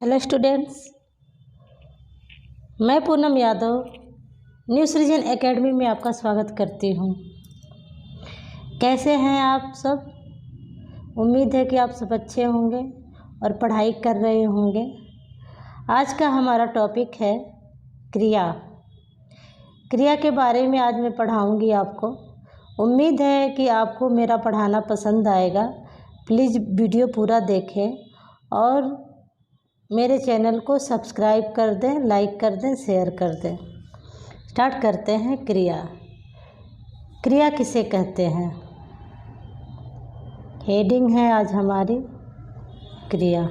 Hello students, मैं Poonam Yadav new सृजन academy में आपका स्वागत करती हूँ। कैसे हैं आप सब? उम्मीद है कि आप सब अच्छे होंगे और पढ़ाई कर रहे होंगे। आज का हमारा टॉपिक है क्रिया। क्रिया के बारे में आज मैं पढ़ाऊँगी आपको। उम्मीद है कि आपको मेरा पढ़ाना पसंद आएगा। प्लीज़ वीडियो पूरा देखें और मेरे चैनल को सब्सक्राइब कर दें, लाइक कर दें, शेयर कर दें। स्टार्ट करते हैं। क्रिया। क्रिया किसे कहते हैं? हेडिंग है आज हमारी क्रिया।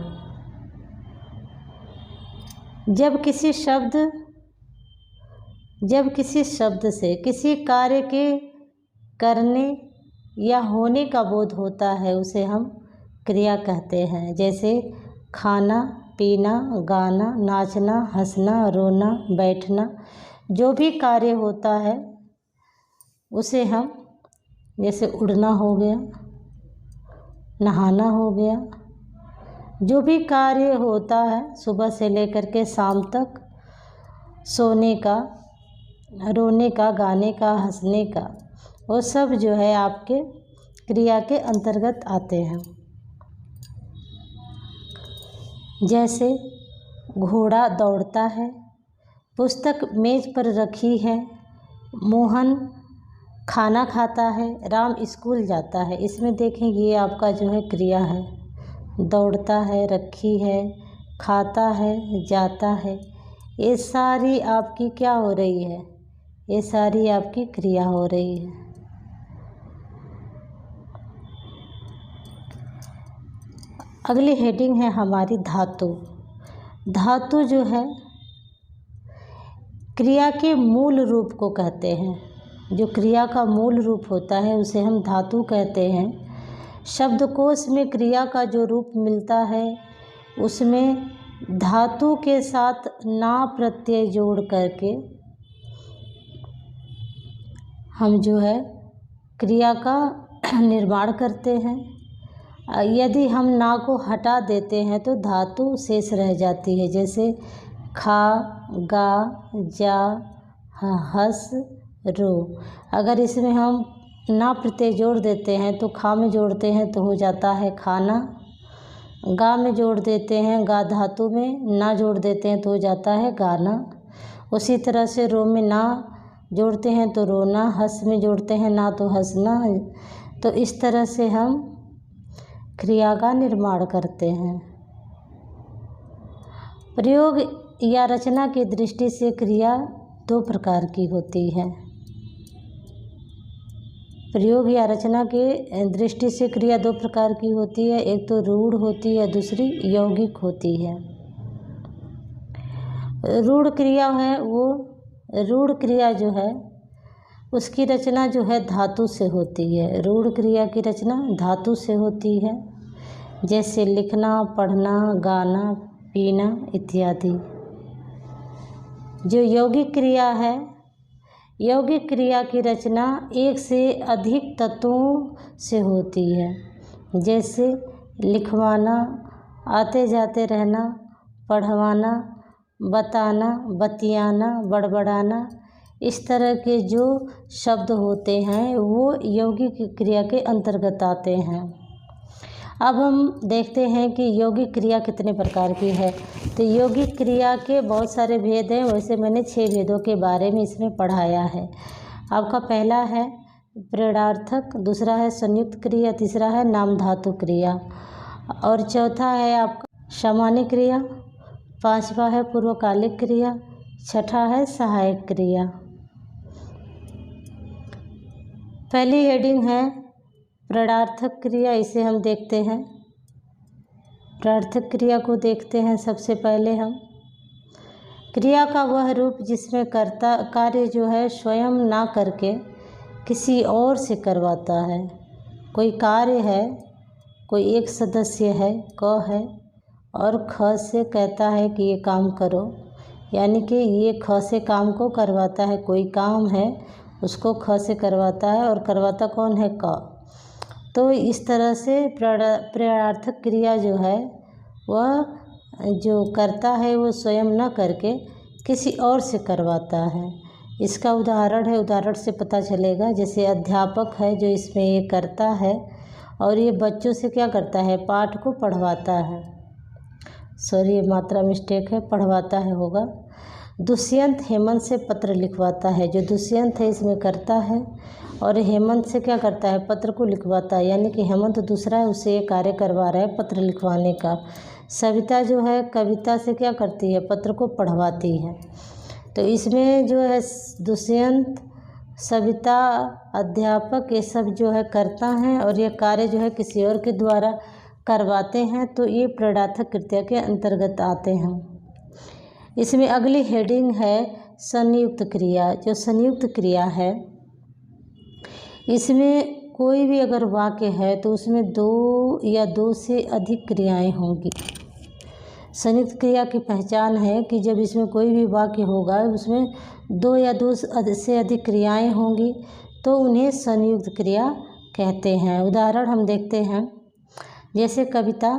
जब किसी शब्द से किसी कार्य के करने या होने का बोध होता है उसे हम क्रिया कहते हैं। जैसे खाना, पीना, गाना, नाचना, हंसना, रोना, बैठना, जो भी कार्य होता है उसे हम, जैसे उड़ना हो गया, नहाना हो गया, जो भी कार्य होता है सुबह से लेकर के शाम तक, सोने का, रोने का, गाने का, हंसने का, वो सब जो है आपके क्रिया के अंतर्गत आते हैं। जैसे घोड़ा दौड़ता है, पुस्तक मेज पर रखी है, मोहन खाना खाता है, राम स्कूल जाता है। इसमें देखें ये आपका जो है क्रिया है। दौड़ता है, रखी है, खाता है, जाता है, ये सारी आपकी क्या हो रही है? ये सारी आपकी क्रिया हो रही है। अगली हेडिंग है हमारी धातु। धातु जो है क्रिया के मूल रूप को कहते हैं। जो क्रिया का मूल रूप होता है उसे हम धातु कहते हैं। शब्दकोश में क्रिया का जो रूप मिलता है उसमें धातु के साथ ना प्रत्यय जोड़ करके हम जो है क्रिया का निर्माण करते हैं। यदि हम ना को हटा देते हैं तो धातु शेष रह जाती है। जैसे खा, गा, जा, हंस, रो। अगर इसमें हम ना प्रत्यय जोड़ देते हैं तो खा में जोड़ते हैं तो हो जाता है खाना, गा में जोड़ देते हैं गा धातु में, ना जोड़ देते हैं तो हो जाता है गाना। उसी तरह से रो में ना जोड़ते हैं तो रोना, हंस में जोड़ते हैं ना तो हंसना। तो इस तरह से हम क्रिया का निर्माण करते हैं। प्रयोग या रचना की दृष्टि से क्रिया दो प्रकार की होती है। प्रयोग या रचना की दृष्टि से क्रिया दो प्रकार की होती है। एक तो रूढ़ होती है, दूसरी यौगिक होती है। रूढ़ क्रिया है वो रूढ़ क्रिया जो है उसकी रचना जो है धातु से होती है। रूढ़ क्रिया की रचना धातु से होती है। जैसे लिखना, पढ़ना, गाना, पीना इत्यादि। जो यौगिक क्रिया है, यौगिक क्रिया की रचना एक से अधिक तत्वों से होती है। जैसे लिखवाना, आते जाते रहना, पढ़वाना, बताना, बतियाना, बड़बड़ाना, इस तरह के जो शब्द होते हैं वो यौगिक क्रिया के अंतर्गत आते हैं। अब हम देखते हैं कि यौगिक क्रिया कितने प्रकार की है। तो यौगिक क्रिया के बहुत सारे भेद हैं। वैसे मैंने 6 भेदों के बारे में इसमें पढ़ाया है। आपका पहला है प्रेरणार्थक, दूसरा है संयुक्त क्रिया, तीसरा है नाम धातु क्रिया और चौथा है आपका सामान्य क्रिया, पांचवा है पूर्वकालिक क्रिया, छठा है सहायक क्रिया। पहली हेडिंग है प्रेरणार्थक क्रिया। इसे हम देखते हैं। प्रेरणार्थक क्रिया को देखते हैं। सबसे पहले हम क्रिया का वह रूप जिसमें कर्ता कार्य जो है स्वयं ना करके किसी और से करवाता है। कोई कार्य है, कोई एक सदस्य है, क है और ख से कहता है कि ये काम करो, यानी कि ये ख से काम को करवाता है। कोई काम है उसको ख से करवाता है और करवाता कौन है? क। तो इस तरह से प्रेरणार्थक क्रिया जो है वह जो करता है वो स्वयं न करके किसी और से करवाता है। इसका उदाहरण से पता चलेगा। जैसे अध्यापक है जो इसमें ये करता है और ये बच्चों से क्या करता है, पाठ को पढ़वाता है। सॉरी, ये मात्रा मिस्टेक है, पढ़वाता है होगा। दुष्यंत हेमंत से पत्र लिखवाता है। जो दुष्यंत है इसमें करता है और हेमंत से क्या करता है, पत्र को लिखवाता है। यानी कि हेमंत दूसरा है, उससे ये कार्य करवा रहा है पत्र लिखवाने का। सविता जो है कविता से क्या करती है, पत्र को पढ़वाती है। तो इसमें जो है दुष्यंत, सविता, अध्यापक, ये सब जो है करता है और ये कार्य जो है किसी और के द्वारा करवाते हैं, तो ये प्रेरणार्थक कृत्य के अंतर्गत आते हैं। इसमें अगली हेडिंग है संयुक्त क्रिया। जो संयुक्त क्रिया है इसमें कोई भी अगर वाक्य है तो उसमें दो या दो से अधिक क्रियाएं होंगी। संयुक्त क्रिया की पहचान है कि जब इसमें कोई भी वाक्य होगा उसमें दो या दो से अधिक क्रियाएं होंगी तो उन्हें संयुक्त क्रिया कहते हैं। उदाहरण हम देखते हैं। जैसे कविता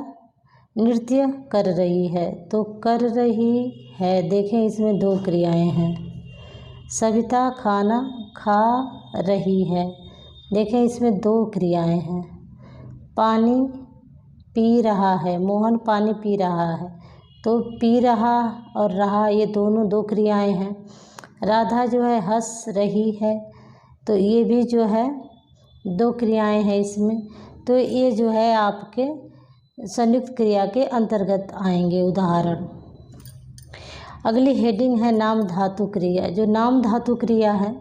नृत्य कर रही है, तो कर रही है, देखें इसमें दो क्रियाएं हैं। सविता खाना खा रही है, देखें इसमें दो क्रियाएं हैं। पानी पी रहा है, मोहन पानी पी रहा है, तो पी रहा और रहा ये दोनों दो क्रियाएं हैं। राधा जो है हंस रही है, तो ये भी जो है दो क्रियाएं हैं इसमें। तो ये जो है आपके संयुक्त क्रिया के अंतर्गत आएंगे उदाहरण। अगली हेडिंग है नाम धातु क्रिया। जो नाम धातु क्रिया है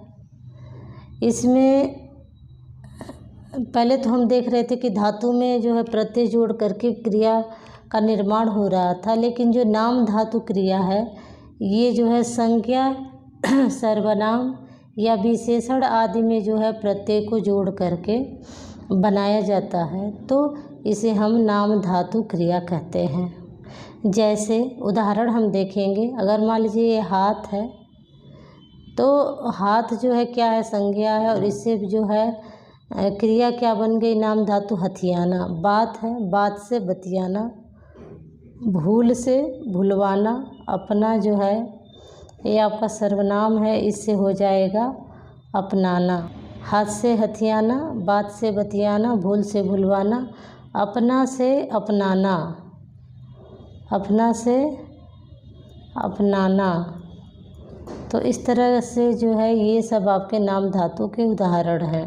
इसमें पहले तो हम देख रहे थे कि धातु में जो है प्रत्यय जोड़ करके क्रिया का निर्माण हो रहा था, लेकिन जो नाम धातु क्रिया है ये जो है संज्ञा, सर्वनाम या विशेषण आदि में जो है प्रत्यय को जोड़ करके बनाया जाता है, तो इसे हम नाम धातु क्रिया कहते हैं। जैसे उदाहरण हम देखेंगे। अगर मान लीजिए ये हाथ है, तो हाथ जो है क्या है, संज्ञा है और इससे जो है क्रिया क्या बन गई, नाम धातु हथियाना। बात है, बात से बतियाना। भूल से भुलवाना। अपना जो है ये आपका सर्वनाम है, इससे हो जाएगा अपनाना। हाथ से हथियाना, बात से बतियाना, भूल से भुलवाना, अपना से अपनाना, अपना से अपनाना। तो इस तरह से जो है ये सब आपके नाम धातु के उदाहरण हैं।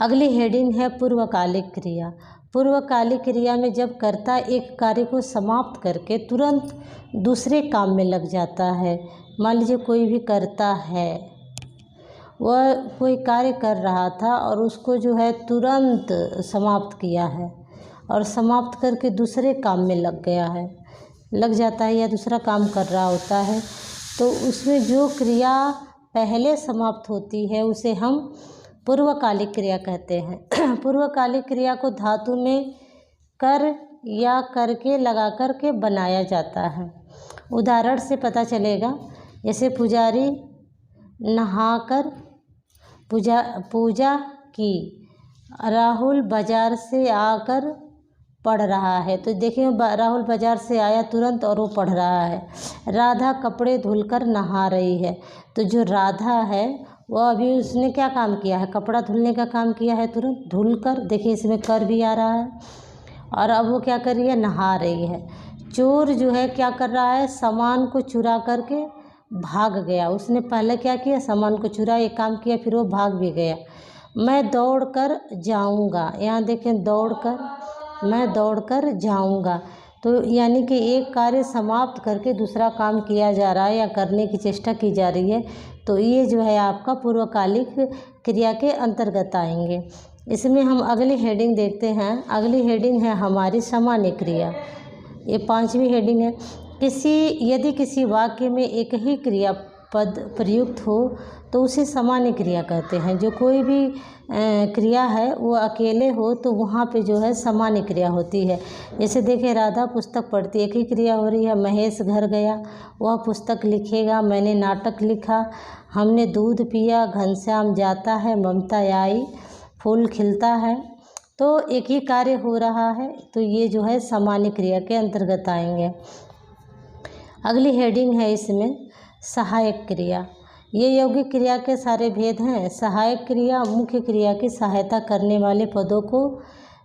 अगली हेडिंग है पूर्वकालिक क्रिया। पूर्वकालिक क्रिया में जब कर्ता एक कार्य को समाप्त करके तुरंत दूसरे काम में लग जाता है। मान लीजिए कोई भी कर्ता है, वह कोई कार्य कर रहा था और उसको जो है तुरंत समाप्त किया है और समाप्त करके दूसरे काम में लग जाता है या दूसरा काम कर रहा होता है, तो उसमें जो क्रिया पहले समाप्त होती है उसे हम पूर्वकालिक क्रिया कहते हैं। पूर्वकालिक क्रिया को धातु में कर या करके लगा कर के बनाया जाता है। उदाहरण से पता चलेगा। जैसे पुजारी नहाकर पूजा की, राहुल बाजार से आकर पढ़ रहा है, तो देखिए राहुल बाजार से आया तुरंत और वो पढ़ रहा है। राधा कपड़े धुलकर नहा रही है, तो जो राधा है वह अभी उसने क्या काम किया है, कपड़ा धुलने का काम किया है, तुरंत धुलकर, देखिए इसमें कर भी आ रहा है। और अब वो क्या कर रही है, नहा रही है। चोर जो है क्या कर रहा है, सामान को चुरा करके भाग गया। उसने पहले क्या किया, सामान को चुरा, एक काम किया, फिर वो भाग भी गया। मैं दौड़ कर जाऊँगा, यहाँ देखें मैं दौड़ कर जाऊँगा, तो यानी कि एक कार्य समाप्त करके दूसरा काम किया जा रहा है या करने की चेष्टा की जा रही है, तो ये जो है आपका पूर्वकालिक क्रिया के अंतर्गत आएंगे। इसमें हम अगली हेडिंग देखते हैं। अगली हेडिंग है हमारी सामान्य क्रिया। ये 5वीं हेडिंग है। यदि किसी वाक्य में एक ही क्रियापद प्रयुक्त हो तो उसे सामान्य क्रिया कहते हैं। जो कोई भी क्रिया है वो अकेले हो तो वहाँ पे जो है सामान्य क्रिया होती है। जैसे देखिए राधा पुस्तक पढ़ती, एक ही क्रिया हो रही है। महेश घर गया, वह पुस्तक लिखेगा। मैंने नाटक लिखा। हमने दूध पिया। घनश्याम जाता है। ममता आई, फूल खिलता है। तो एक ही कार्य हो रहा है, तो ये जो है सामान्य क्रिया के अंतर्गत आएंगे। अगली हेडिंग है इसमें सहायक क्रिया। ये यौगिक क्रिया के सारे भेद हैं। सहायक क्रिया मुख्य क्रिया की सहायता करने वाले पदों को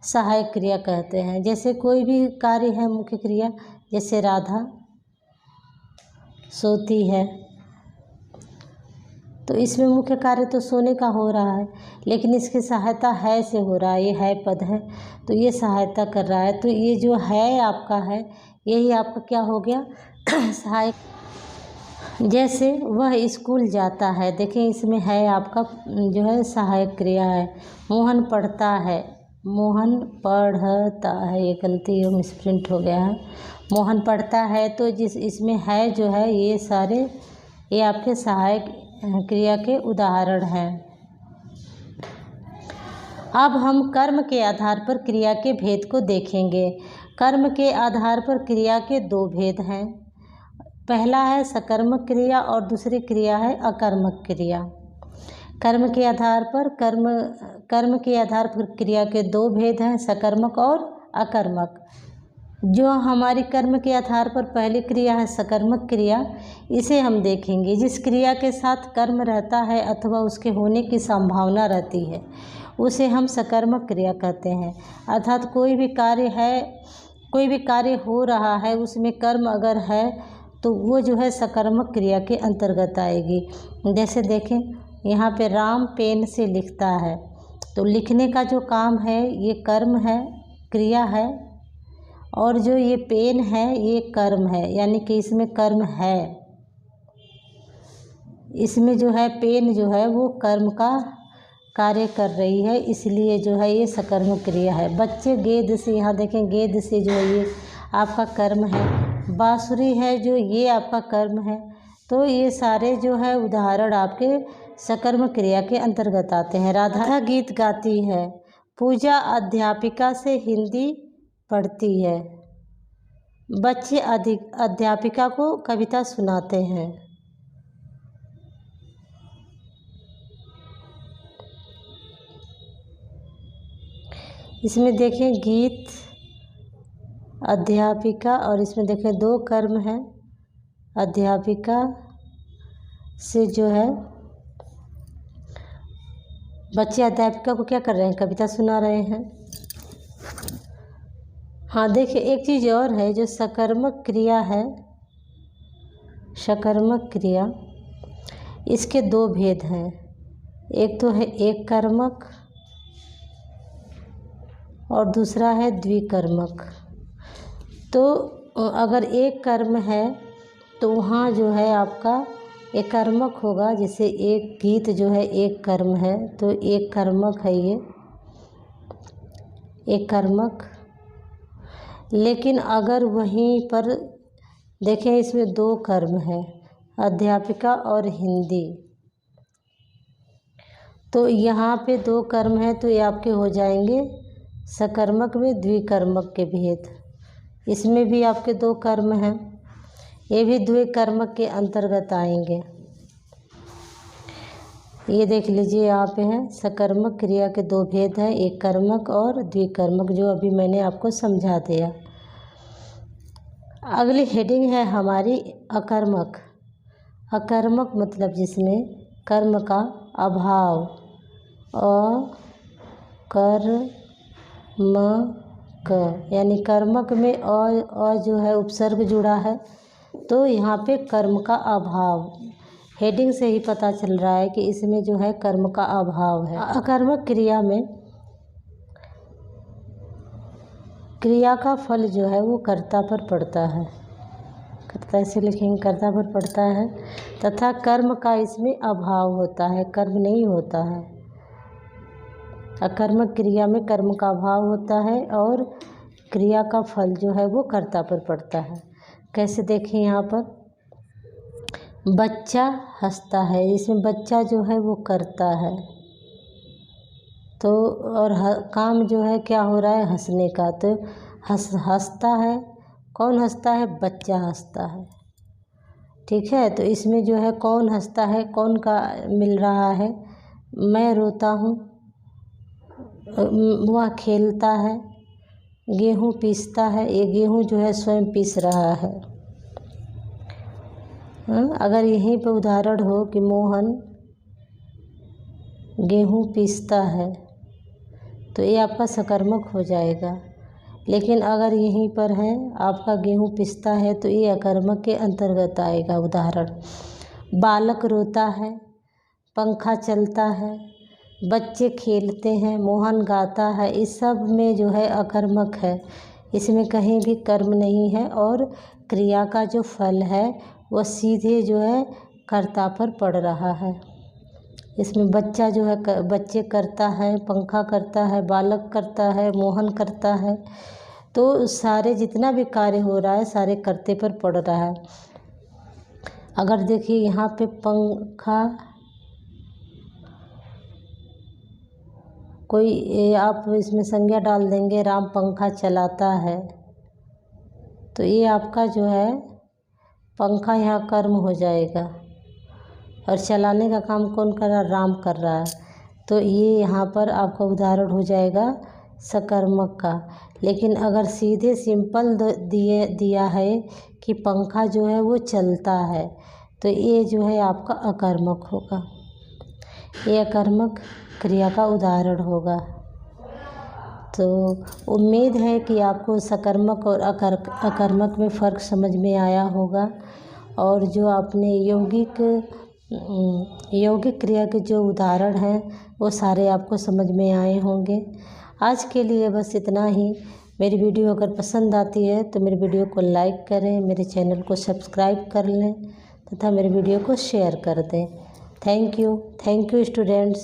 सहायक क्रिया कहते हैं। जैसे कोई भी कार्य है मुख्य क्रिया, जैसे राधा सोती है, तो इसमें मुख्य कार्य तो सोने का हो रहा है, लेकिन इसकी सहायता है से हो रहा है। ये है पद है, तो ये सहायता कर रहा है, तो ये जो है आपका है, यही आपका क्या हो गया, सहायक। जैसे वह स्कूल जाता है, देखें इसमें है आपका जो है सहायक क्रिया है। मोहन पढ़ता है, मोहन पढ़ता है, ये गलती मिसप्रिंट हो गया है। मोहन पढ़ता है, तो जिस इसमें है जो है ये सारे ये आपके सहायक क्रिया के उदाहरण हैं। अब हम कर्म के आधार पर क्रिया के भेद को देखेंगे। कर्म के आधार पर क्रिया के दो भेद हैं। पहला है सकर्मक क्रिया और दूसरी क्रिया है अकर्मक क्रिया। कर्म के आधार पर कर्म के आधार पर क्रिया के दो भेद हैं, सकर्मक और अकर्मक। जो हमारी कर्म के आधार पर पहली क्रिया है सकर्मक क्रिया, इसे हम देखेंगे। जिस क्रिया के साथ कर्म रहता है अथवा उसके होने की संभावना रहती है, उसे हम सकर्मक क्रिया कहते हैं। अर्थात कोई भी कार्य हो रहा है, उसमें कर्म अगर है तो वो जो है सकर्मक क्रिया के अंतर्गत आएगी। जैसे देखें यहाँ पे राम पेन से लिखता है, तो लिखने का जो काम है ये कर्म है, क्रिया है, और जो ये पेन है ये कर्म है, यानी कि इसमें कर्म है। इसमें जो है पेन जो है वो कर्म का कार्य कर रही है, इसलिए जो है ये सकर्मक क्रिया है। बच्चे गेंद से, यहाँ देखें गेंद से जो है ये आपका कर्म है। बांसुरी है जो ये आपका कर्म है। तो ये सारे जो है उदाहरण आपके सकर्मक क्रिया के अंतर्गत आते हैं। राधा गीत गाती है, पूजा अध्यापिका से हिंदी पढ़ती है, बच्चे अध्यापिका को कविता सुनाते हैं। इसमें देखें गीत, अध्यापिका, और इसमें देखें दो कर्म हैं। अध्यापिका से जो है बच्चे अध्यापिका को क्या कर रहे हैं, कविता सुना रहे हैं। हाँ देखिए एक चीज़ और है, जो सकर्मक क्रिया है, सकर्मक क्रिया, इसके दो भेद हैं। एक तो है एक कर्मक और दूसरा है द्विकर्मक। तो अगर एक कर्म है तो वहाँ जो है आपका एक कर्मक होगा। जैसे एक गीत जो है एक कर्म है, तो एक कर्मक है ये, एक कर्मक। लेकिन अगर वहीं पर देखें इसमें दो कर्म है, अध्यापिका और हिंदी, तो यहाँ पे दो कर्म है, तो ये आपके हो जाएंगे सकर्मक में द्विकर्मक के भेद। इसमें भी आपके दो कर्म हैं, ये भी द्विकर्मक के अंतर्गत आएंगे। ये देख लीजिए यहाँ पे है सकर्मक क्रिया के दो भेद हैं, एक कर्मक और द्विकर्मक, जो अभी मैंने आपको समझा दिया। अगली हेडिंग है हमारी अकर्मक। अकर्मक मतलब जिसमें कर्म का अभाव, अकर्मक, यानी कर्मक में अ जो है उपसर्ग जुड़ा है, तो यहाँ पे कर्म का अभाव। हेडिंग से ही पता चल रहा है कि इसमें जो है कर्म का अभाव है। अकर्मक क्रिया में क्रिया का फल जो है वो कर्ता पर पड़ता है, कर्ता ऐसे लिखेंगे, कर्ता पर पड़ता है, तथा कर्म का इसमें अभाव होता है, कर्म नहीं होता है। अकर्मक क्रिया में कर्म का अभाव होता है और क्रिया का फल जो है वो कर्ता पर पड़ता है। कैसे देखें यहाँ पर, बच्चा हंसता है, इसमें बच्चा जो है वो करता है, तो और काम जो है क्या हो रहा है, हंसने का, तो हंसता है, कौन हंसता है, बच्चा हंसता है। ठीक है, तो इसमें जो है कौन हंसता है, कौन का मिल रहा है, मैं रोता हूँ, वह खेलता है, गेहूँ पीसता है। ये गेहूँ जो है स्वयं पीस रहा है। अगर यहीं पे उदाहरण हो कि मोहन गेहूँ पीसता है तो ये आपका सकर्मक हो जाएगा। लेकिन अगर यहीं पर है आपका गेहूँ पिसता है तो ये अकर्मक के अंतर्गत आएगा। उदाहरण, बालक रोता है, पंखा चलता है, बच्चे खेलते हैं, मोहन गाता है। इस सब में जो है अकर्मक है, इसमें कहीं भी कर्म नहीं है और क्रिया का जो फल है वह सीधे जो है कर्ता पर पड़ रहा है। इसमें बच्चा जो है बच्चे करता है, पंखा करता है, बालक करता है, मोहन करता है। तो सारे जितना भी कार्य हो रहा है सारे कर्ते पर पड़ रहा है। अगर देखिए यहाँ पे पंखा, कोई आप इसमें संज्ञा डाल देंगे राम पंखा चलाता है तो ये आपका जो है पंखा यहाँ कर्म हो जाएगा और चलाने का काम कौन कर रहा है? राम कर रहा है। तो ये यहाँ पर आपका उदाहरण हो जाएगा सकर्मक का। लेकिन अगर सीधे सिंपल दिया है कि पंखा जो है वो चलता है तो ये जो है आपका अकर्मक होगा। ये अकर्मक क्रिया का उदाहरण होगा। तो उम्मीद है कि आपको सकर्मक और अकर्मक में फ़र्क समझ में आया होगा और जो आपने यौगिक क्रिया के जो उदाहरण हैं वो सारे आपको समझ में आए होंगे। आज के लिए बस इतना ही। मेरी वीडियो अगर पसंद आती है तो मेरी वीडियो को लाइक करें, मेरे चैनल को सब्सक्राइब कर लें तथा मेरी वीडियो को शेयर कर दें। Thank you students.